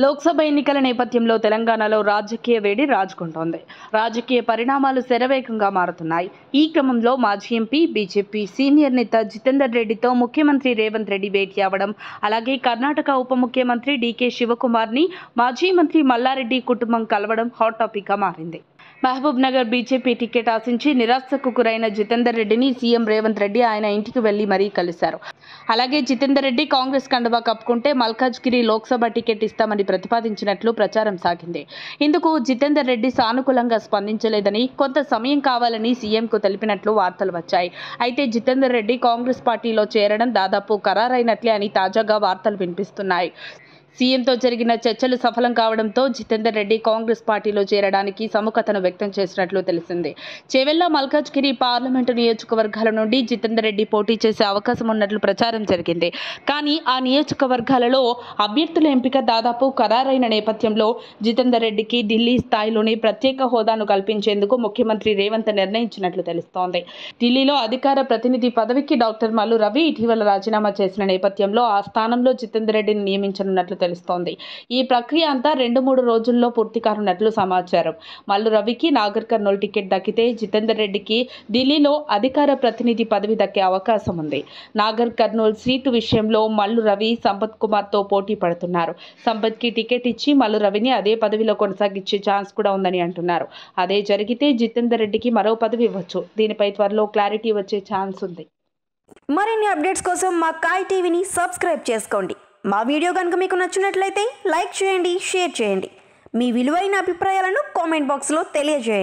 లోక్సభ ఎన్నికల నేపథ్యంలో తెలంగాణలో రాజకీయ వేడి రాజుకుంటోంది. రాజకీయ పరిణామాలు శరవేగంగా మారుతున్నాయి. ఈ క్రమంలో మాజీ ఎంపీ, బీజేపీ సీనియర్ నేత జితేందర్ రెడ్డితో ముఖ్యమంత్రి రేవంత్ రెడ్డి భేటీ అవ్వడం, అలాగే కర్ణాటక ఉప ముఖ్యమంత్రి డీకే శివకుమార్ని మాజీ మంత్రి మల్లారెడ్డి కుటుంబం కలవడం హాట్ టాపిక్గా మారింది. మహబూబ్ నగర్ బీజేపీ టికెట్ ఆశించి నిరాశకు గురైన జితేందర్ రెడ్డిని సీఎం రేవంత్ రెడ్డి ఆయన ఇంటికి వెళ్లి మరీ కలిశారు. అలాగే జితేందర్ రెడ్డి కాంగ్రెస్ కండువా కప్పుకుంటే మల్కాజ్గిరి లోక్సభ టికెట్ ఇస్తామని ప్రతిపాదించినట్లు ప్రచారం సాగింది. ఇందుకు జితేందర్ రెడ్డి సానుకూలంగా స్పందించలేదని, కొంత సమయం కావాలని సీఎంకు తెలిపినట్లు వార్తలు వచ్చాయి. అయితే జితేందర్ రెడ్డి కాంగ్రెస్ పార్టీలో చేరడం దాదాపు ఖరారైనట్లే అని తాజాగా వార్తలు వినిపిస్తున్నాయి. సీఎంతో జరిగిన చర్చలు సఫలం కావడంతో జితేందర్ రెడ్డి కాంగ్రెస్ పార్టీలో చేరడానికి సుముఖతను వ్యక్తం చేసినట్లు తెలిసింది. చేవెళ్ల, మల్కాజ్గిరి పార్లమెంటు నియోజకవర్గాల నుండి జితేందర్ రెడ్డి పోటీ చేసే అవకాశం ఉన్నట్లు ప్రచారం జరిగింది. కానీ ఆ నియోజకవర్గాలలో అభ్యర్థుల ఎంపిక దాదాపు ఖరారైన నేపథ్యంలో జితేందర్ రెడ్డికి ఢిల్లీ స్థాయిలోనే ప్రత్యేక హోదాను కల్పించేందుకు ముఖ్యమంత్రి రేవంత్ నిర్ణయించినట్లు తెలుస్తోంది. ఢిల్లీలో అధికార ప్రతినిధి పదవికి డాక్టర్ మల్లు రవి ఇటీవల రాజీనామా చేసిన నేపథ్యంలో ఆ స్థానంలో జితేందర్ రెడ్డిని నియమించనున్నట్లు తెలుస్తోంది. ఈ ప్రక్రియ అంతా 2-3 రోజుల్లో పూర్తి కానున్నట్లు సమాచారం. మల్లు రవికి నాగర్ కర్నూల్ టికెట్ దక్కితే జితేందర్ రెడ్డికి ఢిల్లీలో అధికార ప్రతినిధి పదవి దక్కే అవకాశం ఉంది. నాగర్ కర్నూల్ సీటు విషయంలో మల్లు రవి సంపత్ కుమార్తో పోటీ పడుతున్నారు. సంపత్కి టికెట్ ఇచ్చి మల్లు రవిని అదే పదవిలో కొనసాగించే ఛాన్స్ కూడా ఉందని అంటున్నారు. అదే జరిగితే జితేందర్ రెడ్డికి మరో పదవి ఇవ్వచ్చు. దీనిపై త్వరలో క్లారిటీ వచ్చే ఛాన్స్ ఉంది. మరిన్ని అప్డేట్స్ కోసం మా కాయ్ టీవీని సబ్స్క్రైబ్ చేసుకోండి. మా వీడియో కనుక మీకు నచ్చినట్లయితే లైక్ చేయండి, షేర్ చేయండి. మీ విలువైన అభిప్రాయాలను కామెంట్ బాక్స్లో తెలియజేయండి.